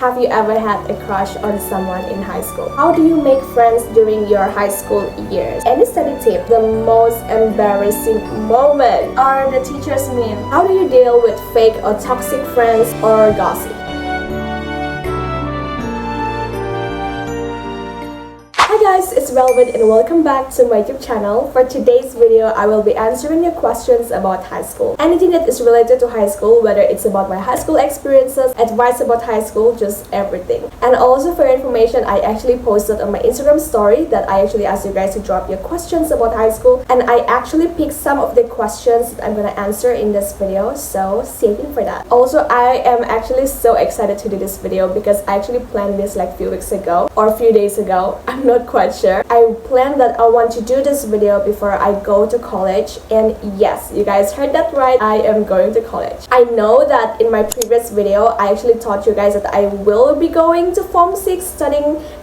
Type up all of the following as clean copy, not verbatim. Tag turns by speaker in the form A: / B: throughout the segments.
A: Have you ever had a crush on someone in high school? How do you make friends during your high school years? Any study tip? The most embarrassing moment? Are the teachers mean? How do you deal with fake or toxic friends or gossip? Hi guys, it's Velvet and welcome back to my YouTube channel. For today's video, I will be answering your questions about high school. Anything that is related to high school, whether it's about my high school experiences, advice about high school, just everything. And also for your information, I actually posted on my Instagram story that I actually asked you guys to drop your questions about high school, and I actually picked some of the questions that I'm gonna answer in this video, so stay tuned for that. Also, I am actually so excited to do this video because I actually planned this like a few weeks ago or a few days ago. I'm not quite sure. I planned that I want to do this video before I go to college, and yes, you guys heard that right, I am going to college. I know that in my previous video I actually taught you guys that I will be going to Form 6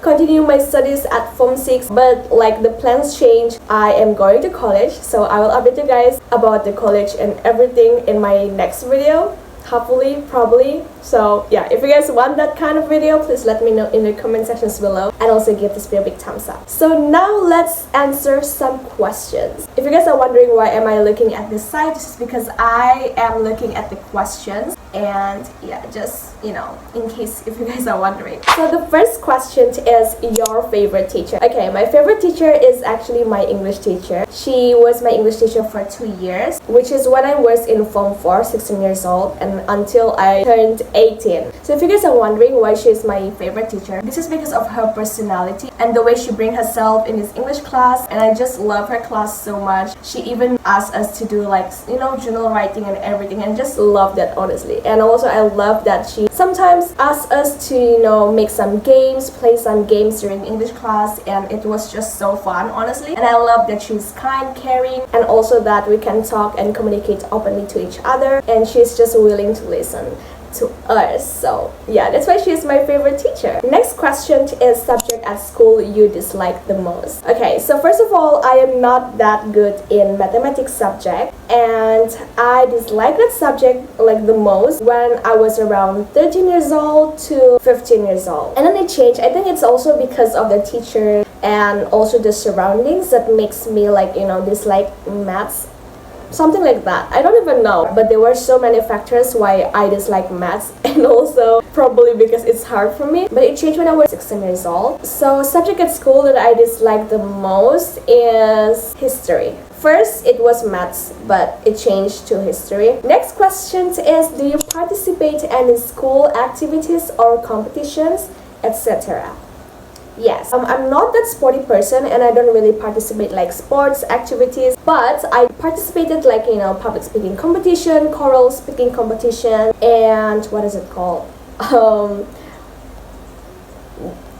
A: continue my studies at Form 6, but like the plans change. I am going to college, so I will update you guys about the college and everything in my next video, hopefully, probably. So yeah, if you guys want that kind of video, please let me know in the comment sections below, and also give this video a big thumbs up. So now let's answer some questions. If you guys are wondering why am I looking at this side, this is because I am looking at the questions, and yeah, just in case if you guys are wondering. So the first question is your favorite teacher. Okay, my favorite teacher is actually my English teacher. She was my English teacher for 2 years, which is when I was in Form 4, 16 years old, and until I turned 18. So if you guys are wondering why she's my favorite teacher, this is because of her personality and the way she brings herself in this English class, and I just love her class so much. She even asked us to do like journal writing and everything, and just love that, honestly. And also I love that she sometimes asks us to make some games, play some games during English class, and it was just so fun, honestly. And I love that she's kind, caring, and also that we can talk and communicate openly to each other, and she's just willing to listen to us. So yeah, that's why she's my favorite teacher. Next question is subject at school you dislike the most. Okay, so first of all, I am not that good in mathematics subject, and I dislike that subject like the most when I was around 13 years old to 15 years old. And then it changed. I think it's also because of the teacher and also the surroundings that makes me like dislike maths. Something like that. I don't even know. But there were so many factors why I dislike maths, and also probably because it's hard for me. But it changed when I was 16 years old. So subject at school that I dislike the most is history. First, it was maths, but it changed to history. Next question is, do you participate in any school activities or competitions, etc.? Yes, I'm not that sporty person, and I don't really participate like sports activities, but I participated like public speaking competition, choral speaking competition, and what is it called?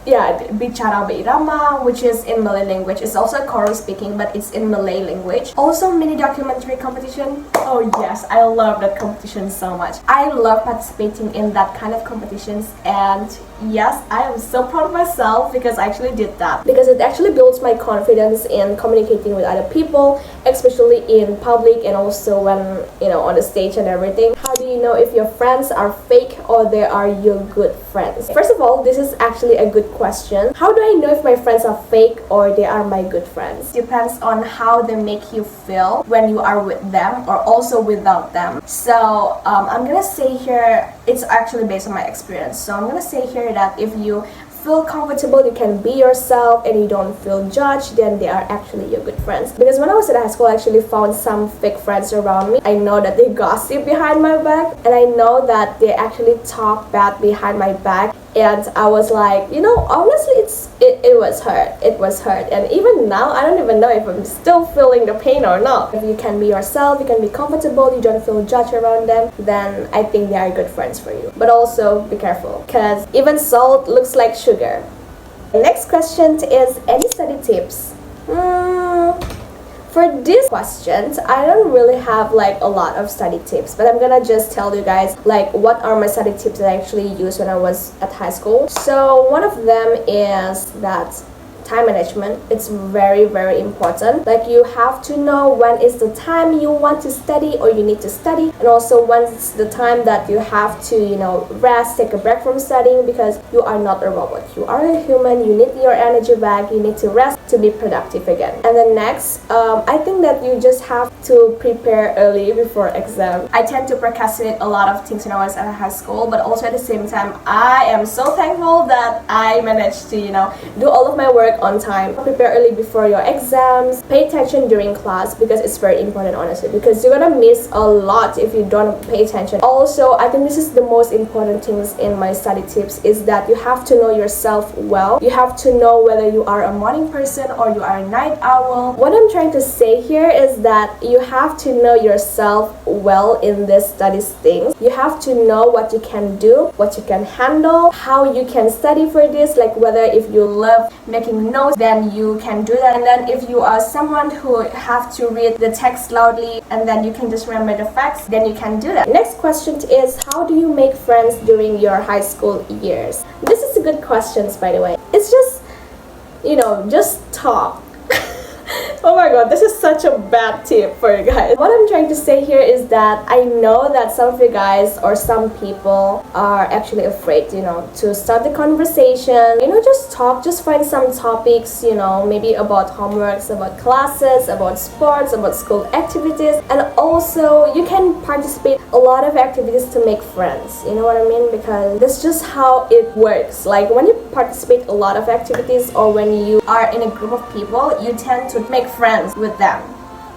A: Yeah, bicara beirama, which is in Malay language. It's also choral speaking, but it's in Malay language. Also, mini documentary competition. Oh yes, I love that competition so much. I love participating in that kind of competitions, and yes, I am so proud of myself because I actually did that. Because it actually builds my confidence in communicating with other people, especially in public, and also when on the stage and everything. How do you know if your friends are fake or they are your good friends? First of all, this is actually a good question. How do I know if my friends are fake or they are my good friends? Depends on how they make you feel when you are with them or also without them. So I'm gonna say here, it's actually based on my experience. So I'm gonna say here that if you feel comfortable, you can be yourself, and you don't feel judged, then they are actually your good friends. Because when I was at high school, I actually found some fake friends around me. I know that they gossip behind my back, and I know that they actually talk bad behind my back. And I was like, honestly, it was hurt. It was hurt. And even now, I don't even know if I'm still feeling the pain or not. If you can be yourself, you can be comfortable, you don't feel judged around them, then I think they are good friends for you. But also, be careful, because even salt looks like sugar. The next question is, any study tips? For these questions, I don't really have like a lot of study tips, but I'm gonna just tell you guys like what are my study tips that I actually used when I was at high school. So one of them is that time management. It's very, very important. Like, you have to know when is the time you want to study or you need to study, and also when's the time that you have to, rest, take a break from studying, because you are not a robot. You are a human. You need your energy back. You need to rest to be productive again. And then next, I think that you just have to prepare early before exam. I tend to procrastinate a lot of things when I was at high school, but also at the same time, I am so thankful that I managed to, do all of my work on time. Prepare early before your exams. Pay attention during class, because it's very important, honestly, because you're gonna miss a lot if you don't pay attention. Also, I think this is the most important things in my study tips, is that you have to know yourself well. You have to know whether you are a morning person or you are a night owl. What I'm trying to say here is that you have to know yourself well in this studies things. You have to know what you can do, what you can handle, how you can study for this, like whether if you love making notes, then you can do that. And then if you are someone who have to read the text loudly and then you can just remember the facts, then you can do that. Next question is, how do you make friends during your high school years? This is a good question, by the way. It's just, just talk. Oh my god, this is such a bad tip for you guys. What I'm trying to say here is that I know that some of you guys or some people are actually afraid, to start the conversation. Just talk, just find some topics, maybe about homeworks, about classes, about sports, about school activities. And also, you can participate a lot of activities to make friends. You know what I mean? Because that's just how it works. Like, when you participate a lot of activities, or when you are in a group of people, you tend to make friends with them,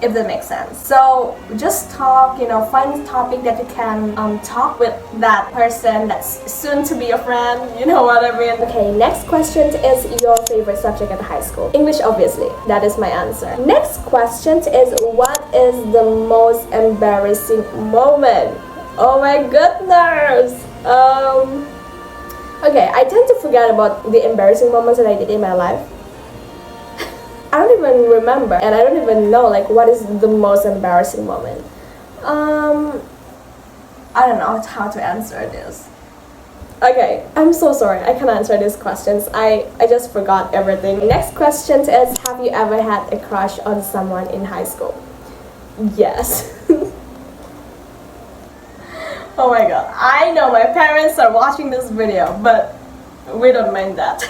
A: if that makes sense. So just talk, find a topic that you can talk with that person that's soon to be a friend, you know what I mean? Okay, next question is your favorite subject at high school. English, obviously. That is my answer. Next question is, what is the most embarrassing moment? Oh my goodness. Okay, I tend to forget about the embarrassing moments that I did in my life. I don't even remember, and I don't even know what is the most embarrassing moment. I don't know how to answer this. Okay, I'm so sorry, I can't answer these questions. I just forgot everything. Next question is, have you ever had a crush on someone in high school? Yes. Oh my god, I know my parents are watching this video, but we don't mind that.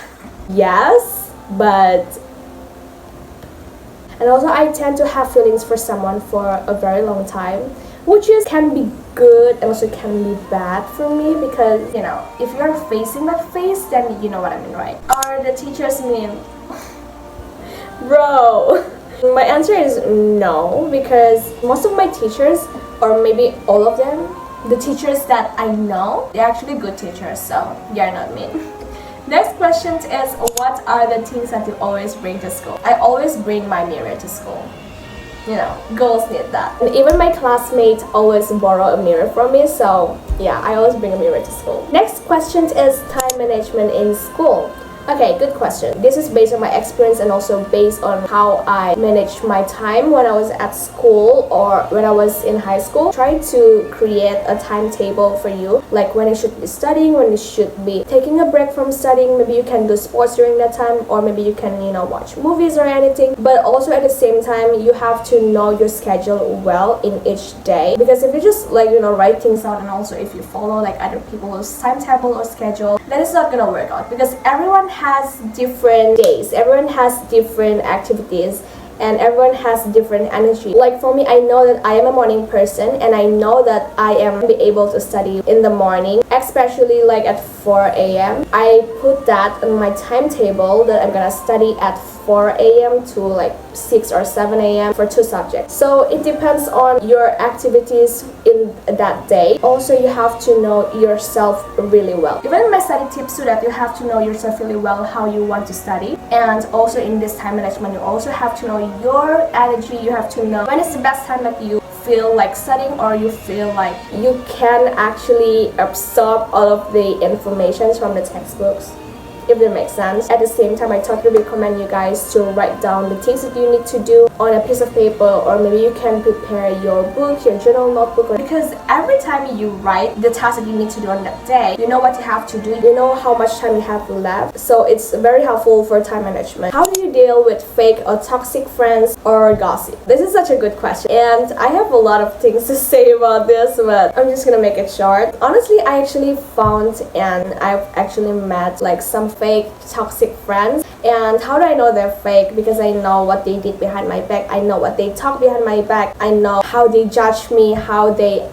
A: Yes, but... And also, I tend to have feelings for someone for a very long time, which can be good and also can be bad for me, because, if you're facing that phase, then you know what I mean, right? Are the teachers mean? Bro! My answer is no, because most of my teachers, or maybe all of them, the teachers that I know, they're actually good teachers, so they're not mean. Next question is, what are the things that you always bring to school? I always bring my mirror to school. Girls need that. And even my classmates always borrow a mirror from me, so yeah, I always bring a mirror to school. Next question is time management in school. Okay, good question. This is based on my experience and also based on how I managed my time when I was at school or when I was in high school. Try to create a timetable for you, like when you should be studying, when you should be taking a break from studying. Maybe you can do sports during that time, or maybe you can, watch movies or anything. But also at the same time, you have to know your schedule well in each day, because if you just write things out, and also if you follow other people's timetable or schedule, then it's not gonna work out, because everyone has different days, everyone has different activities, and everyone has different energy. Like for me, I know that I am a morning person, and I know that I am be able to study in the morning, especially at 4 a.m. I put that on my timetable that I'm gonna study at 4 a.m. to 6 or 7 a.m. for 2 subjects. So it depends on your activities in that day. Also, you have to know yourself really well. Even in my study tips, so that you have to know yourself really well, how you want to study. And also in this time management, you also have to know your energy. You have to know when is the best time that you feel like studying, or you feel like you can actually absorb all of the information from the textbooks, if that makes sense. At the same time, I totally recommend you guys to write down the things that you need to do on a piece of paper, or maybe you can prepare your book, your journal, notebook, because every time you write the task that you need to do on that day, you know what you have to do, you know how much time you have left, so it's very helpful for time management. How do you deal with fake or toxic friends or gossip? This is such a good question, and I have a lot of things to say about this, but I'm just gonna make it short. Honestly, I actually found and I've actually met like some fake toxic friends. And how do I know they're fake? Because I know what they did behind my back, I know what they talk behind my back, I know how they judge me, how they,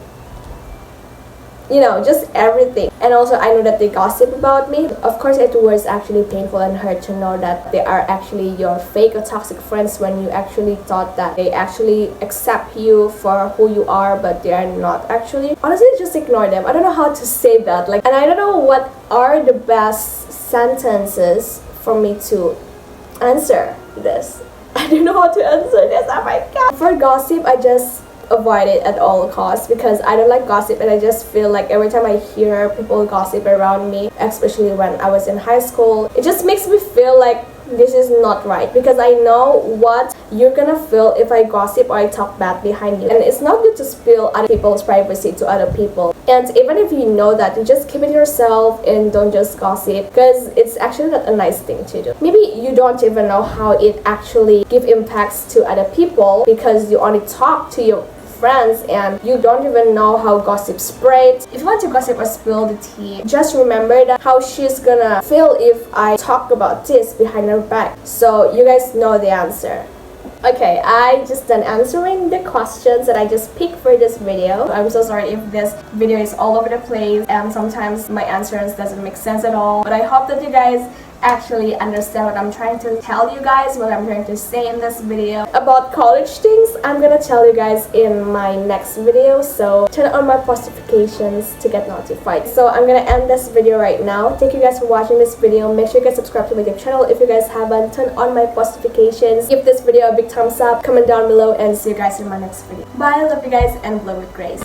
A: you know, just everything. And also I know that they gossip about me. Of course it was actually painful and hurt to know that they are actually your fake or toxic friends when you actually thought that they actually accept you for who you are, but they are not actually. Honestly, just ignore them. I don't know how to say that, like, and I don't know what are the best sentences for me to answer this. I don't know how to answer this. Oh my god. For gossip, I just avoid it at all costs because I don't like gossip, and I just feel like every time I hear people gossip around me, especially when I was in high school, it just makes me feel like this is not right, because I know what you're gonna feel if I gossip or I talk bad behind you, and it's not good to spill other people's privacy to other people. And even if you know that, you just keep it yourself and don't just gossip, because it's actually not a nice thing to do. Maybe you don't even know how it actually give impacts to other people because you only talk to your friends and you don't even know how gossip spreads. If you want to gossip or spill the tea, just remember that how she's gonna feel if I talk about this behind her back, so you guys know the answer. Okay, I just done answering the questions that I just picked for this video. I'm so sorry if this video is all over the place and sometimes my answers doesn't make sense at all, but I hope that you guys actually understand what I'm trying to tell you guys, what I'm trying to say in this video. About college things, I'm gonna tell you guys in my next video, so turn on my post notifications to get notified. So I'm gonna end this video right now. Thank you guys for watching this video. Make sure you guys subscribe to my YouTube channel if you guys haven't. Turn on my post notifications. Give this video a big thumbs up, comment down below, and see you guys in my next video. Bye, love you guys, and blow with grace.